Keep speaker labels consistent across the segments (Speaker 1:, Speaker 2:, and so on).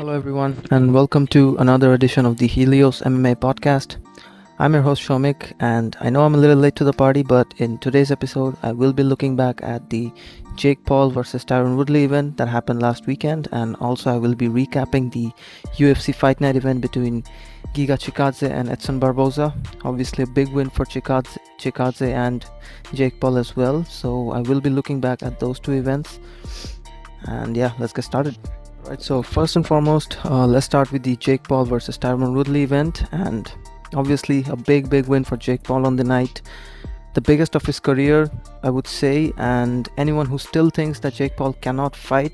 Speaker 1: Hello, everyone, and welcome to another edition of the Helios MMA podcast. I'm your host, Shomik, and I know I'm a little late to the party, but in today's episode, I will be looking back at the Jake Paul versus Tyron Woodley event that happened last weekend, and also I will be recapping the UFC Fight Night event between Giga Chikadze and Edson Barboza. Obviously, a big win for Chikadze and Jake Paul as well, so I will be looking back at those two events. And yeah, let's get started. Right, so first and foremost, let's start with the Jake Paul versus Tyron Woodley event, and obviously a big win for Jake Paul on the night, the biggest of his career, I would say. And anyone who still thinks that Jake Paul cannot fight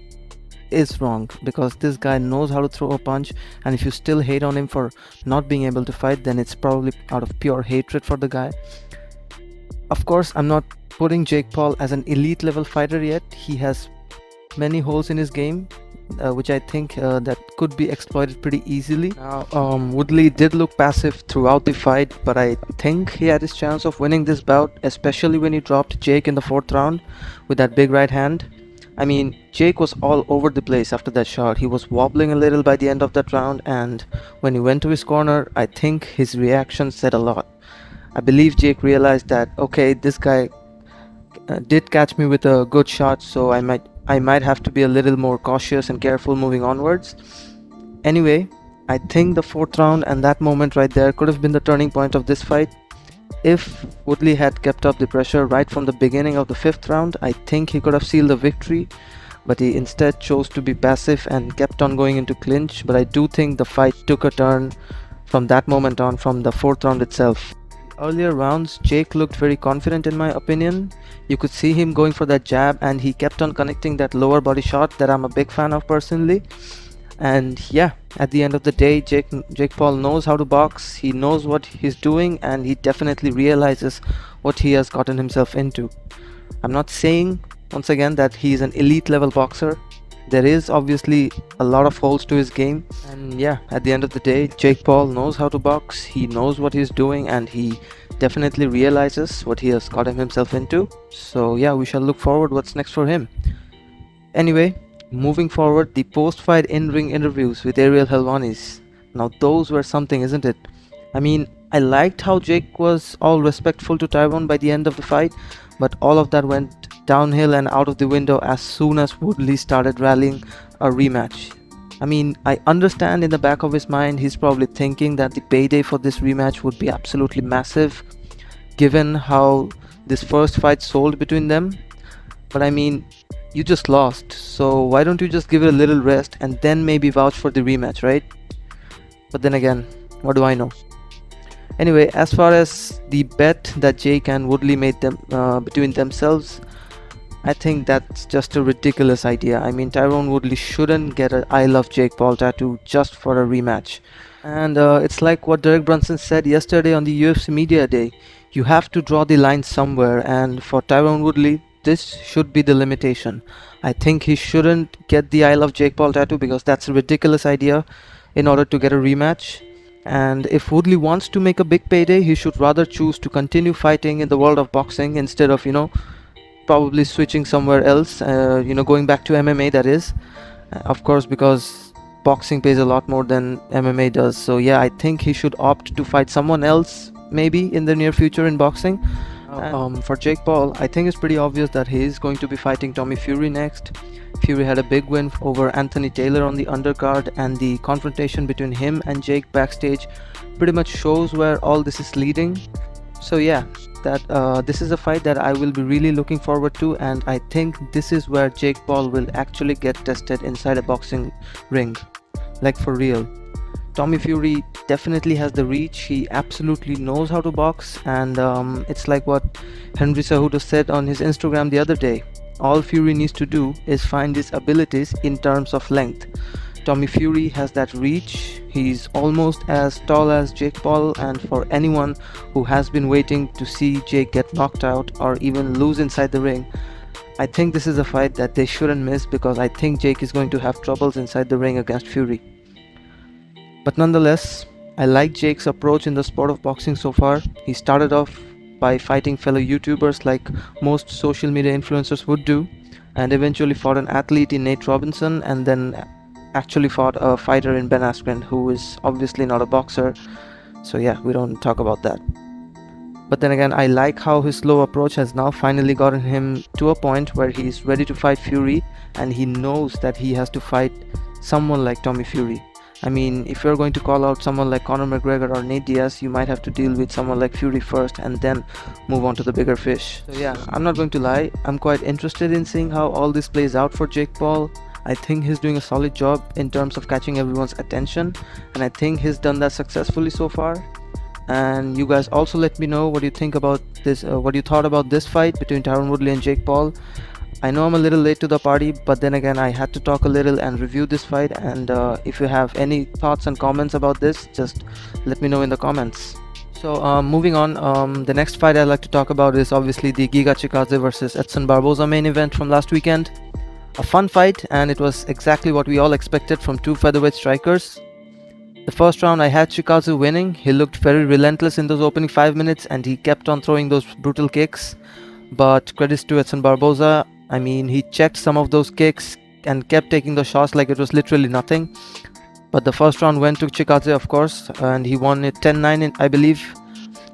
Speaker 1: is wrong, because this guy knows how to throw a punch, and if you still hate on him for not being able to fight, then it's probably out of pure hatred for the guy. Of course, I'm not putting Jake Paul as an elite level fighter yet. He has many holes in his game, which I think that could be exploited pretty easily. Now, Woodley did look passive throughout the fight, but I think he had his chance of winning this bout, especially when he dropped Jake in the 4th round with that big right hand. I mean, Jake was all over the place after that shot. He was wobbling a little by the end of that round, and when he went to his corner, I think his reaction said a lot. I believe Jake realized that, okay, this guy did catch me with a good shot, so I might have to be a little more cautious and careful moving onwards. Anyway, I think the 4th round and that moment right there could have been the turning point of this fight. If Woodley had kept up the pressure right from the beginning of the 5th round, I think he could have sealed the victory, but he instead chose to be passive and kept on going into clinch. But I do think the fight took a turn from that moment on, from the 4th round itself. Earlier rounds, Jake looked very confident in my opinion. You could see him going for that jab, and he kept on connecting that lower body shot that I'm a big fan of personally. And yeah, at the end of the day, Jake Paul knows how to box, he knows what he's doing, and he definitely realizes what he has gotten himself into. I'm not saying, once again, that he's an elite level boxer. There is obviously a lot of holes to his game, and yeah, at the end of the day, Jake Paul knows how to box, he knows what he's doing, and he definitely realizes what he has gotten himself into. So yeah, we shall look forward what's next for him. Anyway, moving forward, the post-fight in-ring interviews with Ariel Helwani's. Now those were something, isn't it? I mean, I liked how Jake was all respectful to Tyron by the end of the fight, but all of that went downhill and out of the window as soon as Woodley started rallying a rematch. I mean, I understand in the back of his mind he's probably thinking that the payday for this rematch would be absolutely massive, given how this first fight sold between them. But I mean, you just lost, so why don't you just give it a little rest and then maybe vouch for the rematch, right? But then again, what do I know? Anyway, as far as the bet that Jake and Woodley made them between themselves, I think that's just a ridiculous idea. I mean, Tyron Woodley shouldn't get a I love Jake Paul tattoo just for a rematch. And it's like what Derek Brunson said yesterday on the UFC Media Day. You have to draw the line somewhere, and for Tyron Woodley, this should be the limitation. I think he shouldn't get the I love Jake Paul tattoo, because that's a ridiculous idea in order to get a rematch. And if Woodley wants to make a big payday, he should rather choose to continue fighting in the world of boxing instead of, probably switching somewhere else, going back to MMA, that is. Of course, because boxing pays a lot more than MMA does. So yeah, I think he should opt to fight someone else maybe in the near future in boxing. For Jake Paul, I think it's pretty obvious that he is going to be fighting Tommy Fury next. Fury had a big win over Anthony Taylor on the undercard, and the confrontation between him and Jake backstage pretty much shows where all this is leading. So yeah, this is a fight that I will be really looking forward to, and I think this is where Jake Paul will actually get tested inside a boxing ring, like for real. Tommy Fury definitely has the reach, he absolutely knows how to box, and it's like what Henry Cejudo said on his Instagram the other day. All Fury needs to do is find his abilities in terms of length. Tommy Fury has that reach, he's almost as tall as Jake Paul, and for anyone who has been waiting to see Jake get knocked out or even lose inside the ring, I think this is a fight that they shouldn't miss, because I think Jake is going to have troubles inside the ring against Fury. But nonetheless, I like Jake's approach in the sport of boxing so far. He started off by fighting fellow YouTubers like most social media influencers would do, and eventually fought an athlete in Nate Robinson, and then actually fought a fighter in Ben Askren who is obviously not a boxer. So yeah, we don't talk about that. But then again, I like how his slow approach has now finally gotten him to a point where he's ready to fight Fury, and he knows that he has to fight someone like Tommy Fury. I mean, if you're going to call out someone like Conor McGregor or Nate Diaz, you might have to deal with someone like Fury first and then move on to the bigger fish. So yeah, I'm not going to lie, I'm quite interested in seeing how all this plays out for Jake Paul. I think he's doing a solid job in terms of catching everyone's attention, and I think he's done that successfully so far. And you guys also let me know what you think about this, what you thought about this fight between Tyron Woodley and Jake Paul. I know I'm a little late to the party, but then again I had to talk a little and review this fight, and if you have any thoughts and comments about this, just let me know in the comments. So moving on, the next fight I'd like to talk about is obviously the Giga Chikadze versus Edson Barboza main event from last weekend. A fun fight, and it was exactly what we all expected from two featherweight strikers. The first round I had Chikadze winning. He looked very relentless in those opening 5 minutes and he kept on throwing those brutal kicks. But credits to Edson Barboza, I mean, he checked some of those kicks and kept taking the shots like it was literally nothing. But the first round went to Chikadze, of course, and he won it 10-9, I believe.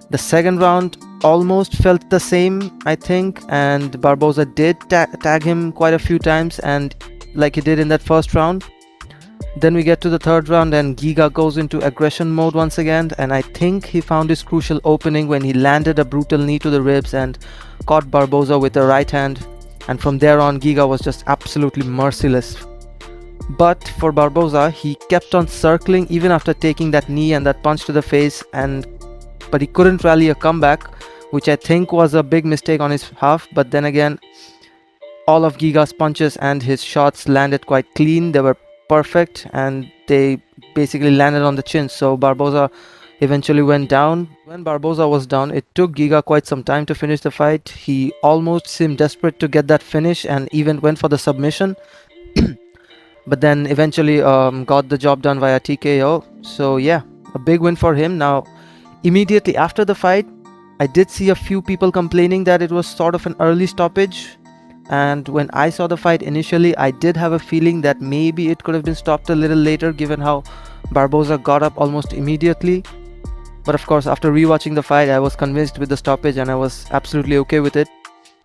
Speaker 1: The second round almost felt the same, I think, and Barboza did tag him quite a few times, and like he did in that first round. Then we get to the third round and Giga goes into aggression mode once again, and I think he found his crucial opening when he landed a brutal knee to the ribs and caught Barboza with a right hand, and from there on Giga was just absolutely merciless. But for Barboza, he kept on circling even after taking that knee and that punch to the face, but he couldn't rally a comeback, which I think was a big mistake on his half. But then again, all of Giga's punches and his shots landed quite clean. They were perfect and they basically landed on the chin, so Barboza eventually went down. When Barboza was down, it took Giga quite some time to finish the fight. He almost seemed desperate to get that finish and even went for the submission, but then eventually got the job done via TKO. So yeah, a big win for him. Now immediately after the fight, I did see a few people complaining that it was sort of an early stoppage. And when I saw the fight initially, I did have a feeling that maybe it could have been stopped a little later given how Barboza got up almost immediately. But of course, after rewatching the fight, I was convinced with the stoppage and I was absolutely okay with it.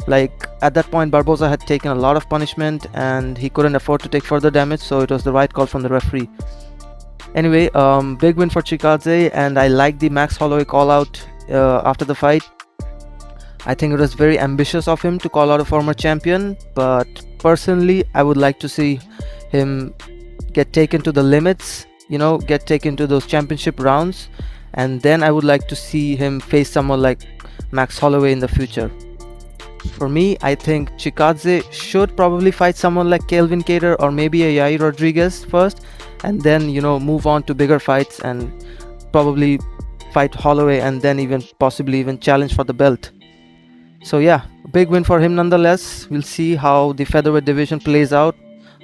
Speaker 1: Like, at that point, Barboza had taken a lot of punishment and he couldn't afford to take further damage, so it was the right call from the referee. Anyway, big win for Chikadze, and I like the Max Holloway call out after the fight. I think it was very ambitious of him to call out a former champion, but personally I would like to see him get taken to the limits, get taken to those championship rounds, and then I would like to see him face someone like Max Holloway in the future. For me, I think Chikadze should probably fight someone like Kelvin Kattar or maybe a Yair Rodriguez first, and then move on to bigger fights and probably fight Holloway and then possibly even challenge for the belt. So yeah, big win for him nonetheless. We'll see how the featherweight division plays out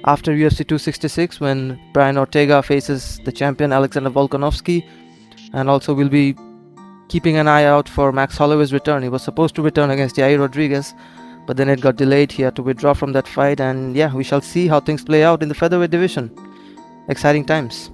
Speaker 1: after UFC 266 when Brian Ortega faces the champion Alexander Volkanovski, and also we'll be keeping an eye out for Max Holloway's return. He was supposed to return against Yair Rodriguez, but then it got delayed. He had to withdraw from that fight, and yeah, we shall see how things play out in the featherweight division. Exciting times.